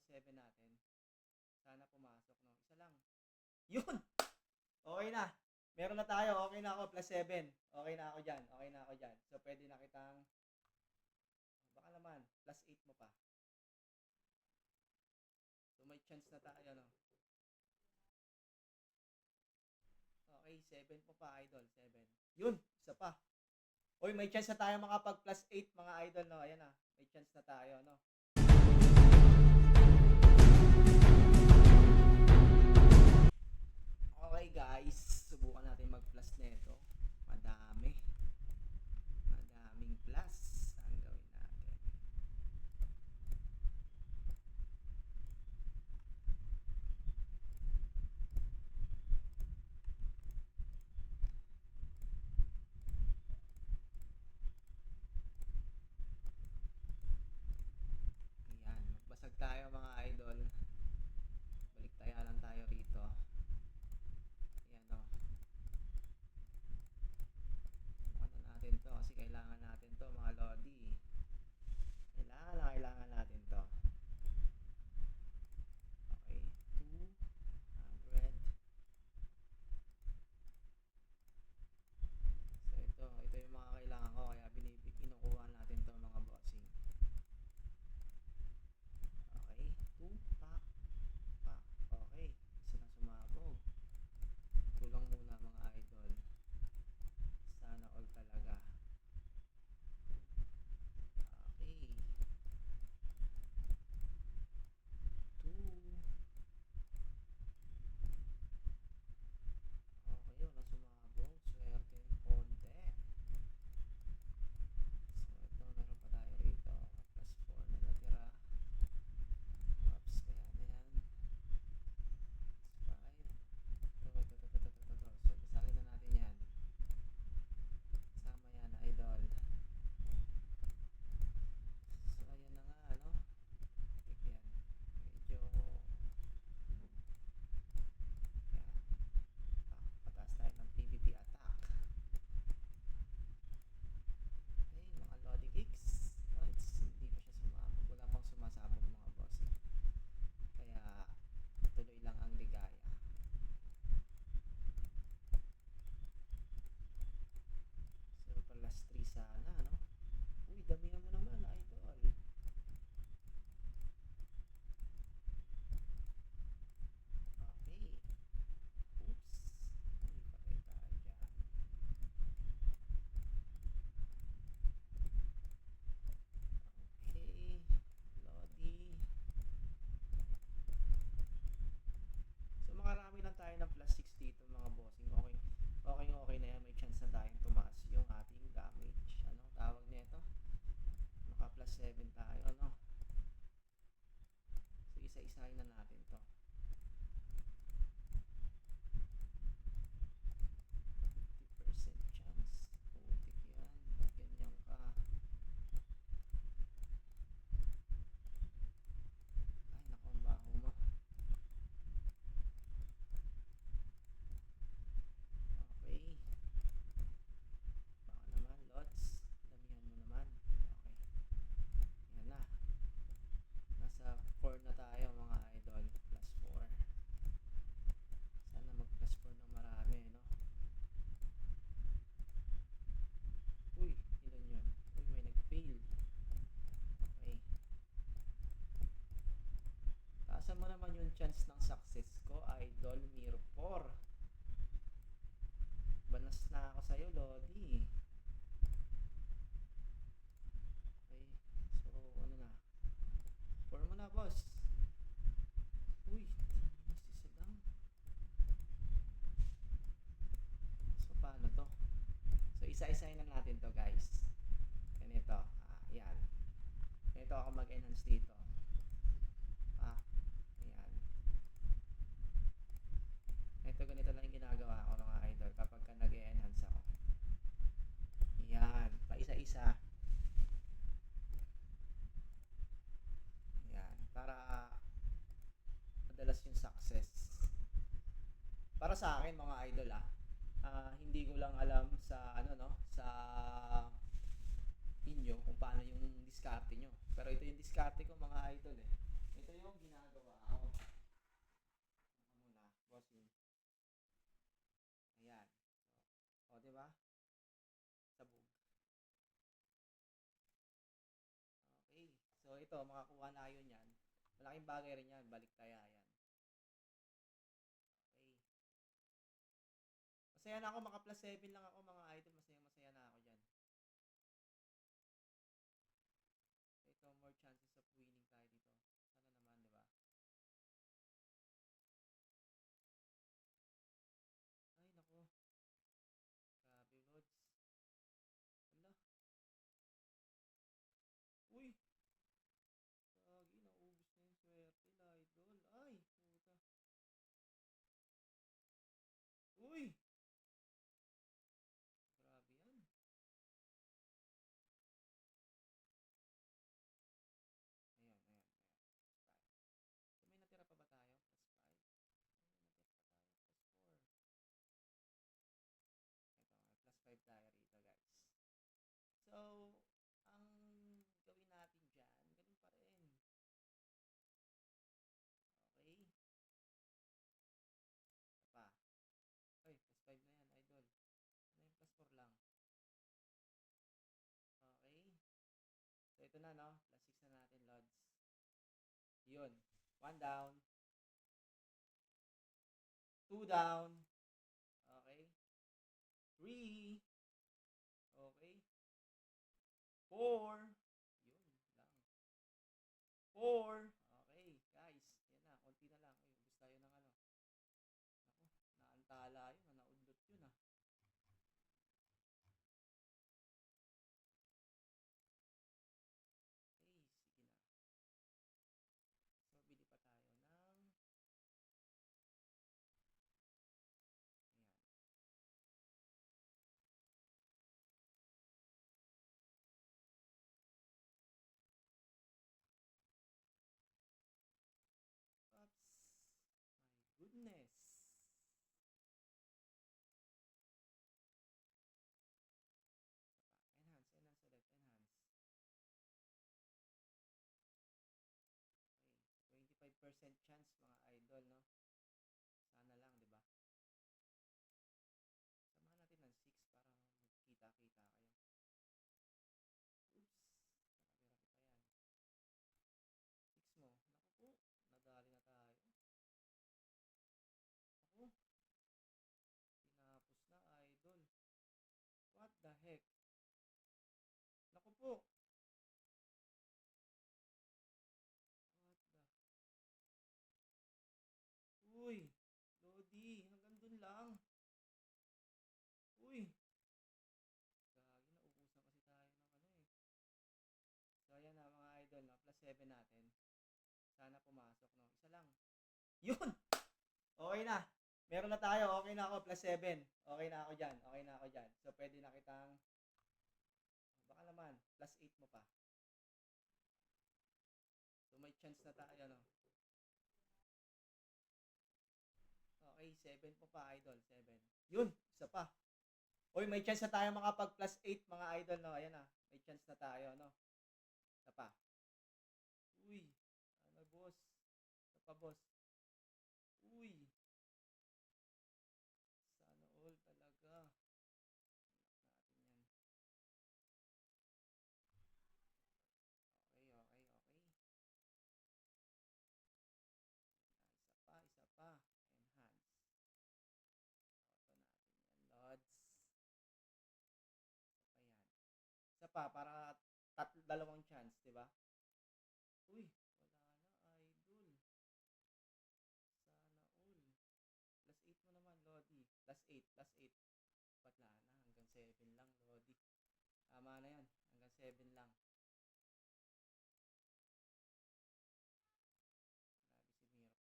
7 natin. Sana pumasok, no? Isa lang. Yun! Okay na. Meron na tayo. Okay na ako. +7. Okay na ako dyan. Okay na ako dyan. So, pwede na kitang, baka naman, +8 mo pa. So, may chance na tayo, no? Okay, 7 mo pa, idol. 7. Yun! Isa pa. Uy, may chance na tayo makapag +8, mga idol, no? Ayan na. May chance na tayo, no? Okay, guys. Subukan natin mag-plus nito. Madaming plus ang gawin natin. Ayan, magbasag tayo mga idol. Balik tayo lang tayo rito. Ayan o. Ano natin to kasi kailangan natin to mga lodi. Kailangan natin to. Okay, 200. So ito yung mga kailangan ko kaya kinukuha natin to mga bossing. Okay, 2 pack. Okay, isa na sumabog. Kulang muna mga idol. Sana all talaga. Okay. 2. Okay, wala sumabog. Swerte ng konti. So ito, meron pa tayo rito. +4 na natira. Oops, kaya na yan. 5. Ito. So kasali na natin yan. Kasama yan, idol. So ayan na nga, ano? Yan. Medyo yan. Pataas tayo ng PVP attack. Okay, mga Lodi Kicks. Hindi pa siya sumabog. Wala pang sumasabog mga boss. Kaya tuloy lang ang ligaya. So +3 sana, no? Uy, damihan mo naman, idol. Okay. Oops. Uy, patay tayo dyan. Okay. Lodi. So makarami lang tayo ng +6 dito mga bossing. Okay na yan. May chance na tayong tumaas yung ating damage. Anong tawag nito? Maka +7 tayo, ano? So isa-isahin na natin to. 50% chance. Putik yan. Ganyan ka. Ay, naku, ang baho mo. Okay. Baka naman, lots. Damihan mo naman. Okay. Yan na. Nasa 4 na tayo mga idol. +4. Sana mag +4 ng marami, no? Uy, ilan yun? Uy, may nag-fail. Okay. Taasan mo naman yung chance ng success ko, idol. Mirror 4. Banas na ako sa'yo, Lodi. Okay. So, ano na? 4 mo na, boss. Uy, mas isa lang. So, paano to? So, isa-isahin na natin to, guys. Ganito. Yan. Ganito ako mag-enhance dito. Ayan. Ganito lang yung ginagawa ko mga idol kapag ka nag-enhance ako. Yan. Pa-isa-isa. Yan. Para madalas yung success. Para sa akin mga idol hindi ko lang alam sa sa inyo kung paano yung diskarte nyo. Pero ito yung diskarte ko mga idol eh. Ito yung ginagawa ko. Ano muna, bossing. Ayan. O, di ba? Sabog. Okay. So, ito, makakuha na kayo niyan. Malaking bagay rin yan. Baliktaya yan. Okay. Masaya na ako. Maka plus 7 lang ako mga idol. Masaya na ako dyan. Ito, more chances of winning tayo dito. Sana naman, di ba? Ay, nako. Grabe, Lods. Hala. Uy! Gagi, naubos na yung swerte, idol. Ay, puta. Uy! Grabe yan. Ayan, ayan, ayan. 5. So, may natira pa ba tayo? Plus 5. May natira pa tayo. Plus 4. Ito, may plus 5 tayo rito, guys. So, ang gawin natin dyan, ganun pa rin. Okay. Ito pa. Ay, plus 5 na yan, idol. Ano yung plus 4 lang? Okay. So, ito na, no? Plus 6 na natin, Lods. Yun. 1 down. 2 down. Okay. 3. Okay. 4. Yun lang. 4. Okay, guys. Yan na. Konti na lang. Ay, ubus tayo ng ano. Naku, naantala yun. Naudlot yun ah. Okay, sige na. So, bili pa tayo ng... Ayan. Oops. My goodness. Enhance, enhance ulit, enhance. Okay, 25% chance mga idol, no? Sana lang, di ba? Samahan natin ng 6 para magkita-kita kayo. Oops. Marami-rami pa yan. 6 mo. Naku po. Nadali na tayo. Naku. Tinapos na, idol. What the heck? Naku po. What the... Uy. Lodi. Hanggang dun lang. Uy. Gagi, naubusan kasi tayo ng ano eh. So, ayan na mga idol, no? Plus 7 natin. Sana pumasok, no? Isa lang. Yun! Okay na. Meron na tayo. Okay na ako. Plus 7. Okay na ako dyan. Okay na ako dyan. So, pwede na kitang... Baka naman. Plus 8 mo pa. So, may chance na tayo, no? Okay, 7 po pa, idol. 7. Yun! Isa pa. Uy, may chance na tayo makapag plus 8, mga idol, no? Ayan na. May chance na tayo, no? Isa pa. Uy! Ano, boss? Isa pa, boss. Uy! Sana all talaga. Natin yan. Okay, okay, okay. Isa pa, isa pa. Enhance. Auto natin yan, Lods. Isa pa yan. Isa pa, para dalawang chance, di ba? Uy, wala na, idol. Sana all. Plus 8 mo naman, Lodi. Plus 8, plus 8. Wala na, hanggang 7 lang, Lodi. Tama na yan, hanggang 7 lang. Grabe si Miro.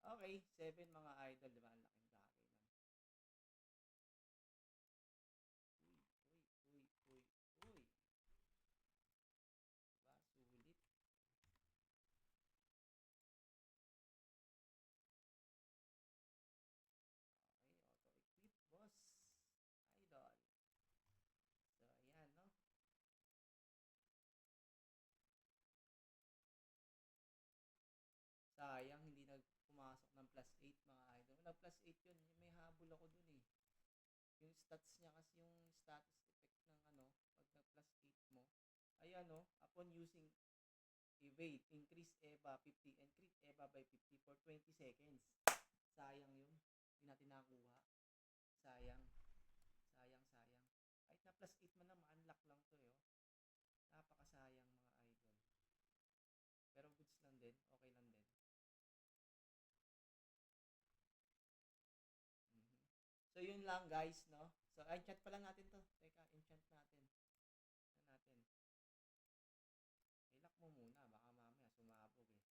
Okay, 7 mga idol, di ba? Ang laking bagay nun. Uy, uy, uy, uy, uy. Diba? Sulit. Okay, auto-equip, boss. Idol. So, ayan, no? yun. May habol ako dun eh. Yung stats niya kasi yung status effect ng ano, pag nag plus 8 mo, ay ano, upon using evade, increase EVA 50 and crit EVA by 50 for 20 seconds. Sayang yun. Hindi natin nakuha. Sayang. Sayang, sayang. Kahit na plus 8 man na, ma-unlock lang to eh. Oh. Napakasayang mga idol. Pero goods lang din. Okay lang din. Mhm. So yun lang guys, no? So enchant pa lang natin to. Teka, enchant natin. Ano natin? Ilak mo muna, baka mamaya sumabog eh.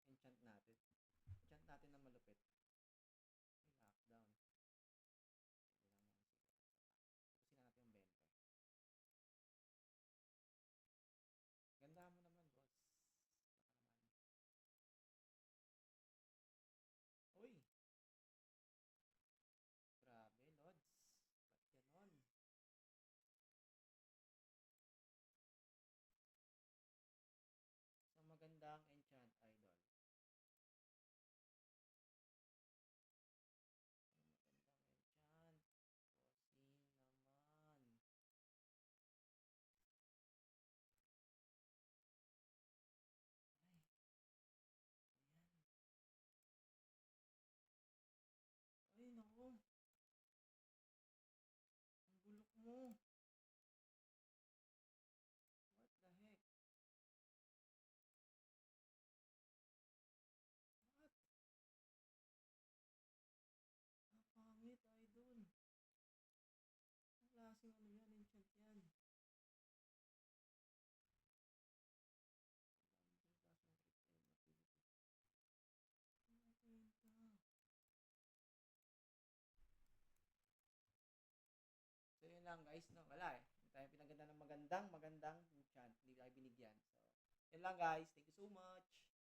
Enchant natin. Enchant natin na malupit. Ay, lockdown. Sige lang yan, sige. Tapusin na natin yung 20. Ganda mo naman, boss. Baka naman. Uy, grabe, Lods. Ba't ganon? So magandang enchant, idol. Ang magandang enchant. Bossing naman. Ay, ayan. Ay, naku. Ang bulok mo. What the heck? What? Ang pangit, idol. Ang klaseng ano yan, enchant yan. Ang klaseng crit ability. Ang kwenta. So yun lang guys, no? Wala eh. Hindi tayo pinaganda ng magandang enchant. Hindi tayo binigyan. So, yun lang guys. Thank you so much.